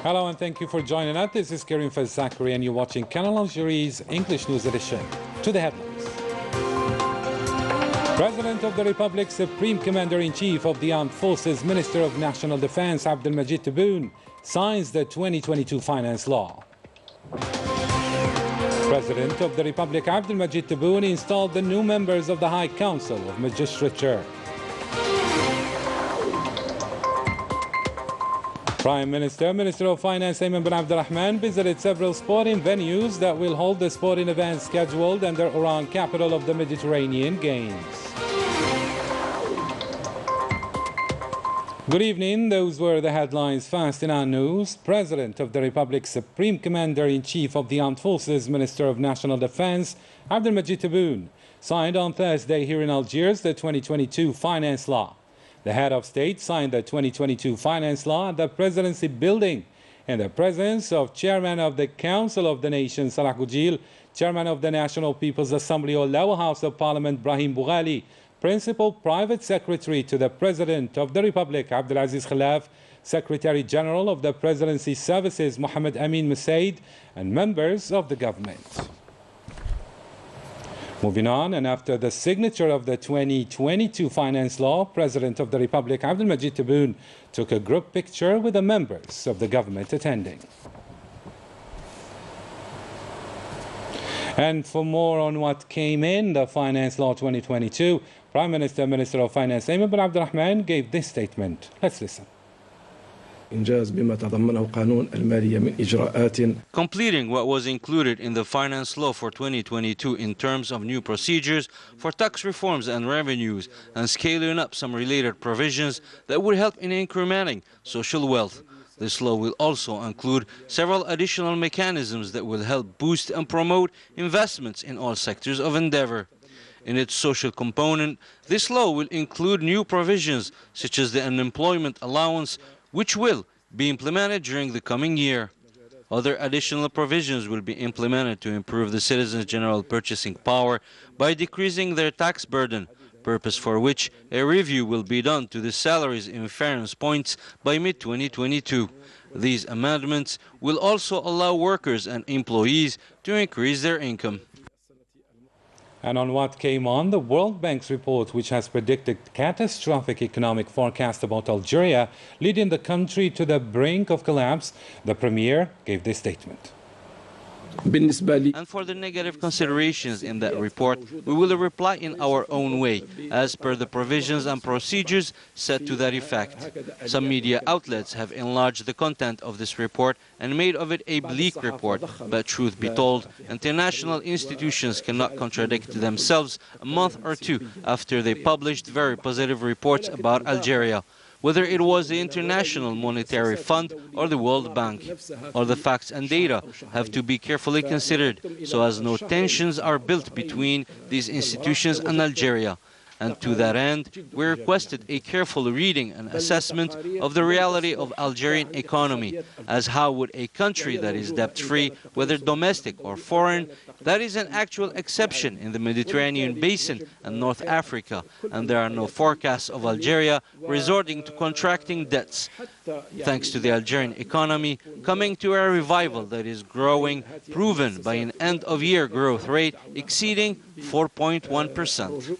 Hello and thank you for joining us. This is Karim Fazakari and you're watching Canal Algérie's English News Edition. To the headlines. President of the Republic, Supreme Commander-in-Chief of the Armed Forces, Minister of National Defense, Abdelmajid Tebboune, signs the 2022 Finance Law. President of the Republic, Abdelmajid Tebboune, installed the new members of the High Council of Magistrature. Prime Minister, Minister of Finance Ayman bin Abdulrahman visited several sporting venues that will hold the sporting events scheduled under Iran, capital of the Mediterranean Games. Good evening. Those were the headlines first in our news. President of the Republic, Supreme Commander-in-Chief of the Armed Forces, Minister of National Defense, Abdelmajid Tebboune, signed on Thursday here in Algiers the 2022 Finance Law. The head of state signed the 2022 Finance Law at the Presidency building in the presence of Chairman of the Council of the Nation, Salah Goujil, Chairman of the National People's Assembly or Lower House of Parliament, Brahim Boughali, Principal Private Secretary to the President of the Republic, Abdelaziz Khalaf, Secretary General of the Presidency Services, Mohammed Amin Moussaid, and members of the government. Moving on, and after the signature of the 2022 Finance Law, President of the Republic, Abdelmajid Tebboune, took a group picture with the members of the government attending. And for more on what came in the Finance Law 2022, Prime Minister, Minister of Finance Ayman bin Abdulrahman gave this statement. Let's listen. Completing what was included in the Finance Law for 2022 in terms of new procedures for tax reforms and revenues, and scaling up some related provisions that would help in incrementing social wealth. This law will also include several additional mechanisms that will help boost and promote investments in all sectors of endeavor. In its social component, this law will include new provisions such as the unemployment allowance, which will be implemented during the coming year. Other additional provisions will be implemented to improve the citizens' general purchasing power by decreasing their tax burden, purpose for which a review will be done to the salaries in fairness points by mid-2022. These amendments will also allow workers and employees to increase their income. And on what came on, the World Bank's report, which has predicted catastrophic economic forecast about Algeria, leading the country to the brink of collapse, the Premier gave this statement. And for the negative considerations in that report, we will reply in our own way, as per the provisions and procedures set to that effect. Some media outlets have enlarged the content of this report and made of it a bleak report, but truth be told, international institutions cannot contradict themselves a month or two after they published very positive reports about Algeria. Whether it was the International Monetary Fund or the World Bank. All the facts and data have to be carefully considered so as no tensions are built between these institutions and Algeria. And to that end, we requested a careful reading and assessment of the reality of Algerian economy, as how would a country that is debt-free, whether domestic or foreign, that is an actual exception in the Mediterranean basin and North Africa, and there are no forecasts of Algeria resorting to contracting debts, thanks to the Algerian economy coming to a revival that is growing, proven by an end-of-year growth rate exceeding 4.1%.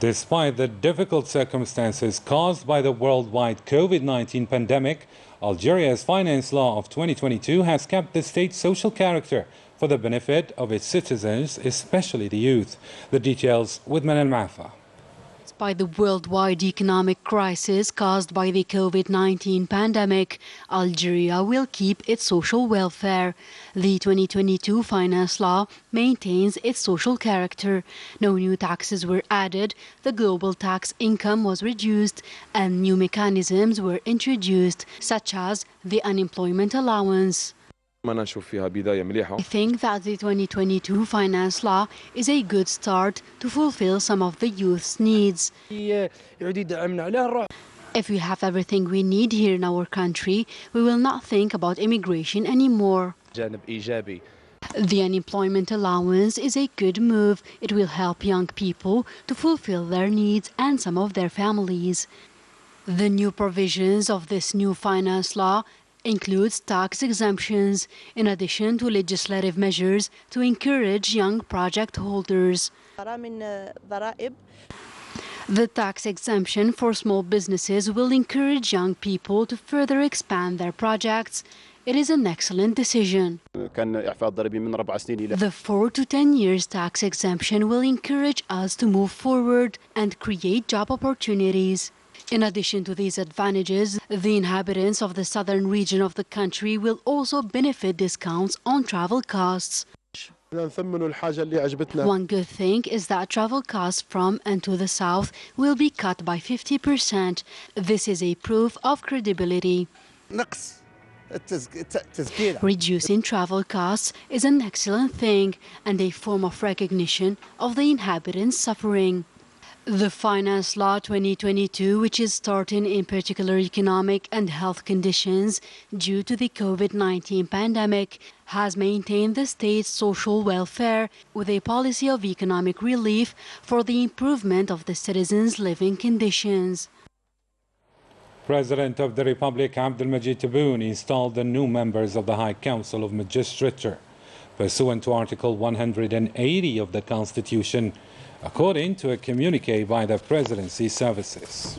Despite the difficult circumstances caused by the worldwide COVID-19 pandemic, Algeria's Finance Law of 2022 has kept the state's social character for the benefit of its citizens, especially the youth. The details with Manal Mafa. By the worldwide economic crisis caused by the COVID-19 pandemic, Algeria will keep its social welfare. The 2022 Finance Law maintains its social character. No new taxes were added, the global tax income was reduced, and new mechanisms were introduced, such as the unemployment allowance. I think that the 2022 Finance Law is a good start to fulfill some of the youth's needs. If we have everything we need here in our country, we will not think about immigration anymore. The unemployment allowance is a good move. It will help young people to fulfill their needs and some of their families. The new provisions of this new finance law includes tax exemptions, in addition to legislative measures to encourage young project holders. The tax exemption for small businesses will encourage young people to further expand their projects. It is an excellent decision. The 4 to 10 years tax exemption will encourage us to move forward and create job opportunities. In addition to these advantages, the inhabitants of the southern region of the country will also benefit discounts on travel costs. One good thing is that travel costs from and to the south will be cut by 50%. This is a proof of credibility. Reducing travel costs is an excellent thing and a form of recognition of the inhabitants' suffering. The Finance Law 2022, which is starting in particular economic and health conditions due to the COVID-19 pandemic, has maintained the state's social welfare with a policy of economic relief for the improvement of the citizens' living conditions. President of the Republic Abdelmajid Tebboune installed the new members of the High Council of Magistrature, pursuant to Article 180 of the Constitution, according to a communiqué by the Presidency services.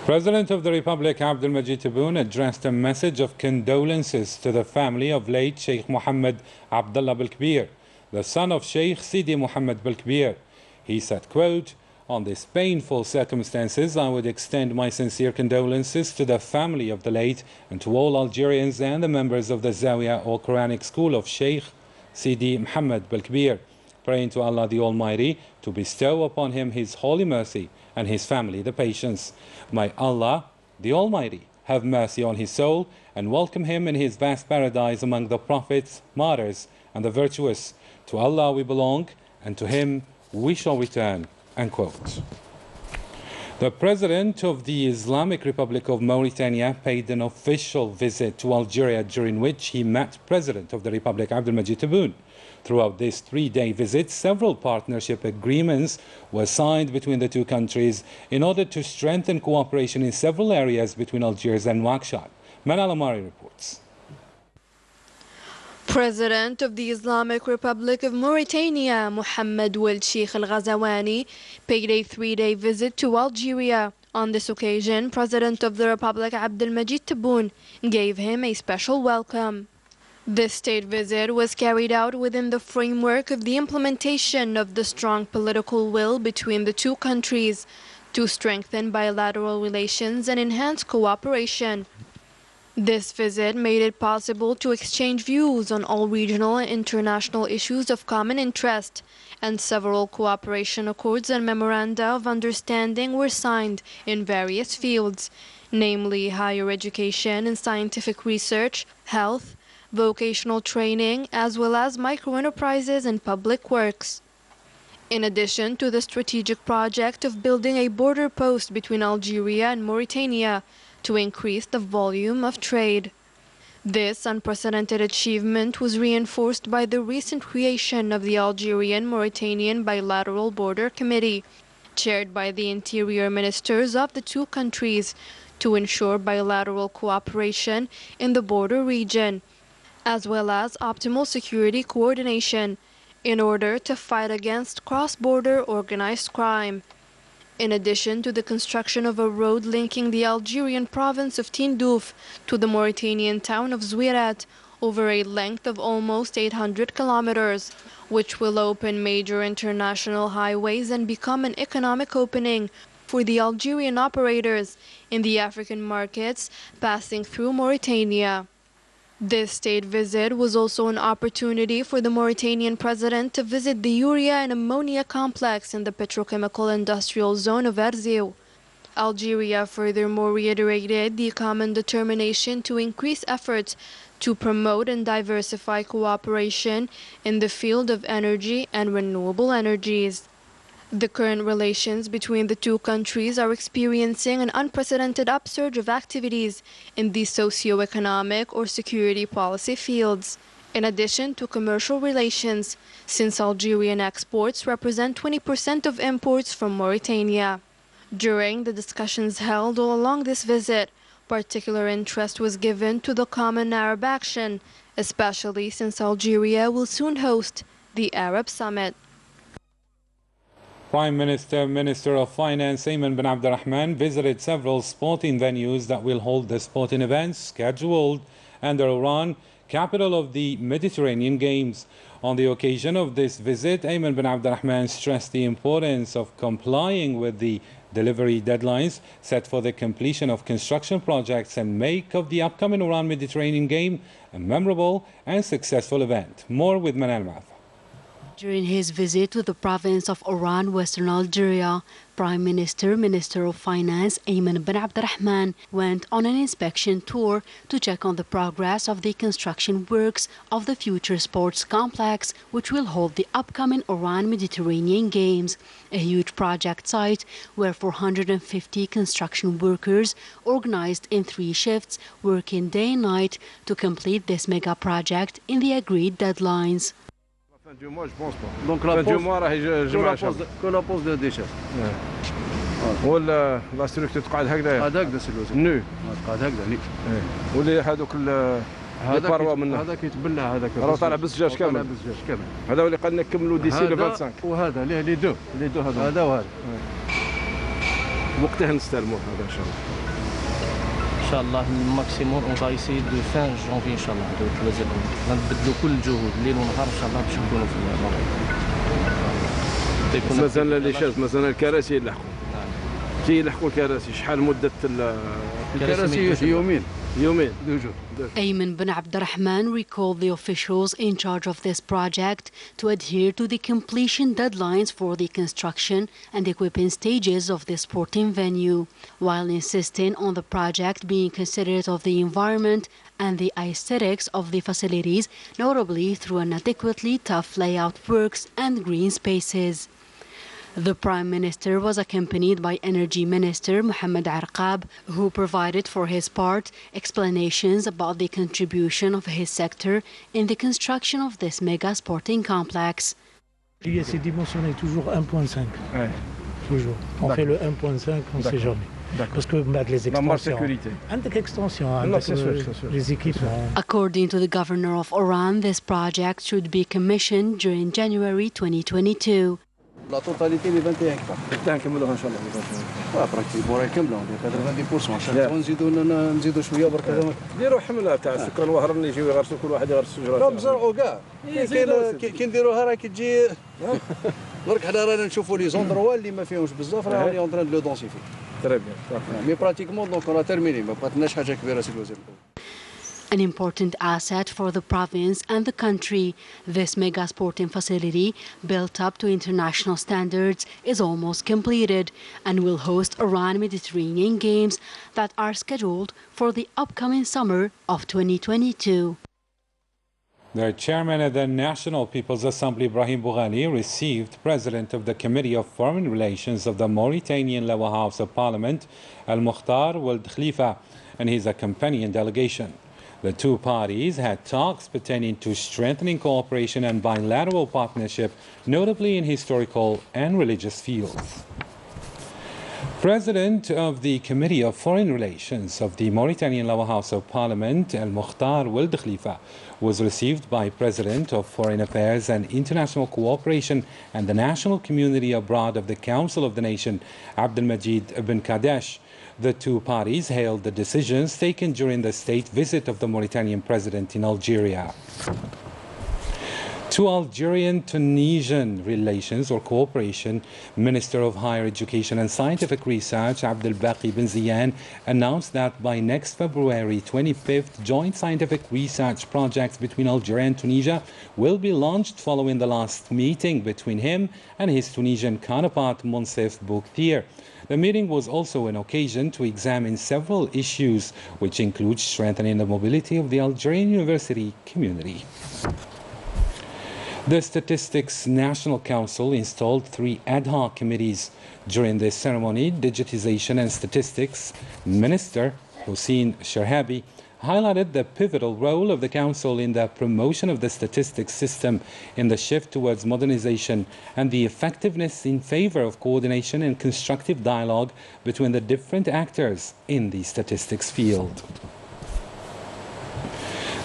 President of the Republic Abdelmajid Tebboune addressed a message of condolences to the family of late Sheikh Mohammed Abdullah Belkbir, the son of Sheikh Sidi Mohammed Belkbir. He said, quote, "On these painful circumstances, I would extend my sincere condolences to the family of the late and to all Algerians and the members of the Zawiya or Quranic school of Sheikh Sidi Mohammed Belkbir, praying to Allah the Almighty to bestow upon him His holy mercy and his family the patience. May Allah the Almighty have mercy on his soul and welcome him in his vast paradise among the prophets, martyrs and the virtuous. To Allah we belong and to him we shall return." End quote. The President of the Islamic Republic of Mauritania paid an official visit to Algeria, during which he met President of the Republic Abdelmajid Tebboune. Throughout this three-day visit, several partnership agreements were signed between the two countries in order to strengthen cooperation in several areas between Algiers and Nouakchott. Manal Amari reports. President of the Islamic Republic of Mauritania, Mohammed Ould Cheikh Al Ghazawani, paid a three-day visit to Algeria. On this occasion, President of the Republic Abdelmajid Tebboune gave him a special welcome. This state visit was carried out within the framework of the implementation of the strong political will between the two countries to strengthen bilateral relations and enhance cooperation. This visit made it possible to exchange views on all regional and international issues of common interest, and several cooperation accords and memoranda of understanding were signed in various fields, namely higher education and scientific research, health, vocational training, as well as microenterprises and public works. In addition to the strategic project of building a border post between Algeria and Mauritania to increase the volume of trade. This unprecedented achievement was reinforced by the recent creation of the Algerian-Mauritanian Bilateral Border Committee, chaired by the interior ministers of the two countries, to ensure bilateral cooperation in the border region, as well as optimal security coordination in order to fight against cross-border organized crime. In addition to the construction of a road linking the Algerian province of Tindouf to the Mauritanian town of Zouirat over a length of almost 800 kilometers, which will open major international highways and become an economic opening for the Algerian operators in the African markets passing through Mauritania. This state visit was also an opportunity for the Mauritanian president to visit the urea and ammonia complex in the petrochemical industrial zone of Erzeu, Algeria furthermore reiterated the common determination to increase efforts to promote and diversify cooperation in the field of energy and renewable energies. The current relations between the two countries are experiencing an unprecedented upsurge of activities in the socio-economic or security policy fields, in addition to commercial relations, since Algerian exports represent 20% of imports from Mauritania. During the discussions held all along this visit, particular interest was given to the Common Arab Action, especially since Algeria will soon host the Arab Summit. Prime Minister, Minister of Finance Ayman bin Abdurrahman visited several sporting venues that will hold the sporting events scheduled under Iran, capital of the Mediterranean Games. On the occasion of this visit, Ayman bin Abdurrahman stressed the importance of complying with the delivery deadlines set for the completion of construction projects and make of the upcoming Iran Mediterranean Game a memorable and successful event. More with Manal Math. During his visit to the province of Oran, Western Algeria, Prime Minister, Minister of Finance Ayman bin Abdurrahman went on an inspection tour to check on the progress of the construction works of the future sports complex, which will hold the upcoming Iran Mediterranean Games, a huge project site where 450 construction workers, organized in 3 shifts, working day and night to complete this mega project in the agreed deadlines. Du mois, je pense pas. Donc la du mois راح يجمع que la pose de déchets. ولا لا ستركتور تقعد هكذا. هذاك داس اللوز. نو. تقعد هكذا ني. واللي هذوك الباروا منه. هذاك يتبلع هذاك. راه طالع بالزجاج كامل. طالع بالزجاج كامل. هذا هو اللي قالنا نكملوا ديسي ل 25. وهذا لي دو هذا. هذا وهذا. وقتها نستلموه هذا ان شاء الله. ان شاء الله الماكسيموم اون فا ايسيي دو فان جونفي ان شاء الله نبذلوا كل الجهود ليل ونهار ان شاء الله باش نكونوا في المغرب. مازال لي شاف مازال الكراسي يلحقوا. كي يلحقوا الكراسي شحال مده الكراسي يومين. Ayman bin Abdurrahman recalled the officials in charge of this project to adhere to the completion deadlines for the construction and equipping stages of the sporting venue, while insisting on the project being considerate of the environment and the aesthetics of the facilities, notably through an adequately tough layout works and green spaces. The Prime Minister was accompanied by Energy Minister Mohammed Arqab, who provided for his part explanations about the contribution of his sector in the construction of this mega sporting complex. C'est dimensionné toujours 1.5. Ouais. Toujours. On fait le 1.5, on ne sait jamais. Parce que les extensions, les équipements. According to the governor of Oran, this project should be commissioned during January 2022. La totalité des 21 hectares. نكملوها ان شاء الله. براكتيكمون يكملوا 90% عشان نزيدوا شويه برك هذا. ديروا حمله تاع السكان وهران يجيو يغرسوا كل واحد يغرس شجره. راهم زرعوا كاع. كي نديروها راه كي تجي برك حنا رانا نشوفوا لي زوندروا اللي ما فيهمش بزاف راه اون تران لو دونسيفي. تري بيان. مي براتيكمون دونك اون تيرميني ما بقاتناش حاجه كبيره سي الوزير. An important asset for the province and the country, this mega sporting facility, built up to international standards, is almost completed and will host Iran Mediterranean Games that are scheduled for the upcoming summer of 2022. The chairman of the National People's Assembly, Ibrahim Boughali, received President of the Committee of Foreign Relations of the Mauritanian Lower House of Parliament, Al-Mukhtar Wald Khalifa, and his accompanying delegation. The two parties had talks pertaining to strengthening cooperation and bilateral partnership, notably in historical and religious fields. President of the Committee of Foreign Relations of the Mauritanian Lower House of Parliament, Al-Mukhtar Wald Khalifa, was received by President of Foreign Affairs and International Cooperation and the National Community Abroad of the Council of the Nation, Abdelmajid ibn Kadesh. The two parties hailed the decisions taken during the state visit of the Mauritanian president in Algeria. To Algerian-Tunisian relations or cooperation, Minister of Higher Education and Scientific Research Abdelbaki Ben Ziyan announced that by next February 25th, joint scientific research projects between Algeria and Tunisia will be launched following the last meeting between him and his Tunisian counterpart Monsef Boukthir. The meeting was also an occasion to examine several issues, which include strengthening the mobility of the Algerian university community. The Statistics National Council installed 3 ad hoc committees. During the ceremony, Digitization and Statistics Minister Hossein Sherhabi highlighted the pivotal role of the Council in the promotion of the statistics system in the shift towards modernization and the effectiveness in favor of coordination and constructive dialogue between the different actors in the statistics field.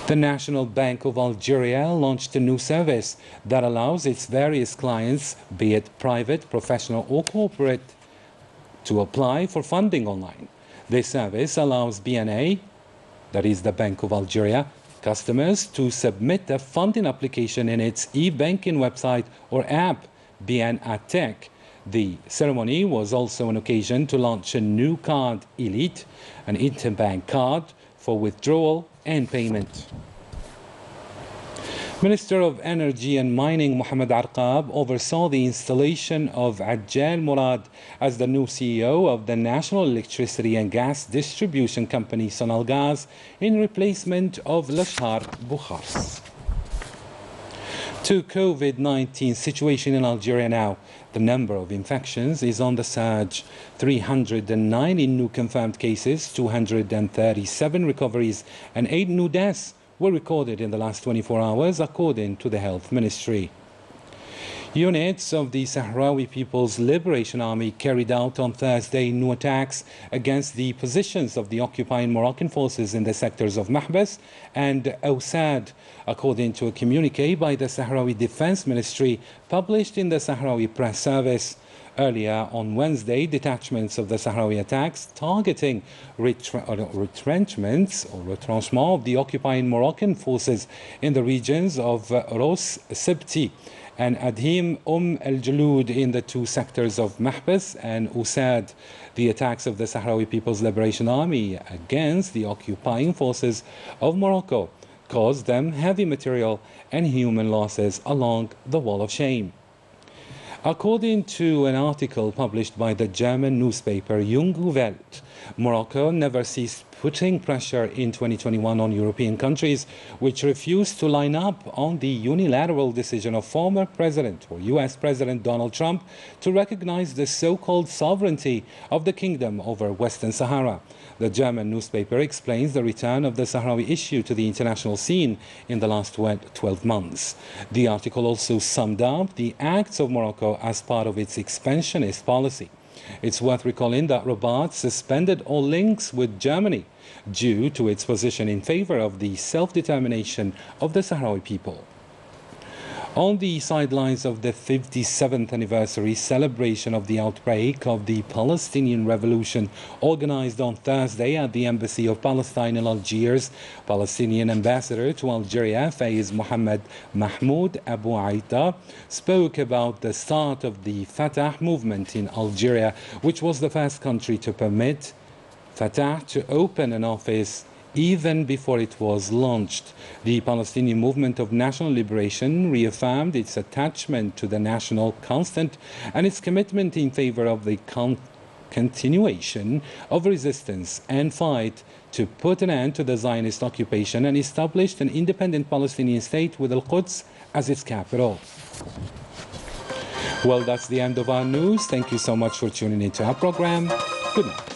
The National Bank of Algeria launched a new service that allows its various clients, be it private, professional or corporate, to apply for funding online. This service allows BNA, that is the Bank of Algeria, customers to submit a funding application in its e-banking website or app, BN Atek. The ceremony was also an occasion to launch a new card, Elite, an interbank card for withdrawal and payment. Minister of Energy and Mining Mohamed Arqab oversaw the installation of Ajjal Murad as the new CEO of the National Electricity and Gas Distribution Company Sonalgas in replacement of Lashhar Bukhars. To COVID-19 situation in Algeria now. The number of infections is on the surge. 390 new confirmed cases, 237 recoveries and 8 new deaths were recorded in the last 24 hours, according to the Health Ministry. Units of the Sahrawi People's Liberation Army carried out on Thursday new attacks against the positions of the occupying Moroccan forces in the sectors of Mahbas and Awsad, according to a communique by the Sahrawi Defense Ministry published in the Sahrawi Press Service. Earlier on Wednesday, detachments of the Sahrawi attacks targeting retrenchments or retrenchment of the occupying Moroccan forces in the regions of Ros Sibti and Adhim al-Jalud in the 2 sectors of Mahbas and Usad. The attacks of the Sahrawi People's Liberation Army against the occupying forces of Morocco caused them heavy material and human losses along the Wall of Shame. According to an article published by the German newspaper Junge Welt, Morocco never ceased putting pressure in 2021 on European countries which refused to line up on the unilateral decision of former President or US President Donald Trump to recognize the so-called sovereignty of the kingdom over Western Sahara. The German newspaper explains the return of the Sahrawi issue to the international scene in the last 12 months. The article also summed up the acts of Morocco as part of its expansionist policy. It's worth recalling that Rabat suspended all links with Germany due to its position in favor of the self-determination of the Sahrawi people. On the sidelines of the 57th anniversary celebration of the outbreak of the Palestinian Revolution organized on Thursday at the Embassy of Palestine in Algiers, Palestinian ambassador to Algeria, Faiz Mohammed Mahmoud Abu Aita, spoke about the start of the Fatah movement in Algeria, which was the first country to permit Fatah to open an office even before it was launched. The Palestinian Movement of National Liberation reaffirmed its attachment to the national constant and its commitment in favor of the continuation of resistance and fight to put an end to the Zionist occupation and established an independent Palestinian state with Al-Quds as its capital. Well, that's the end of our news. Thank you so much for tuning into our program. Good night.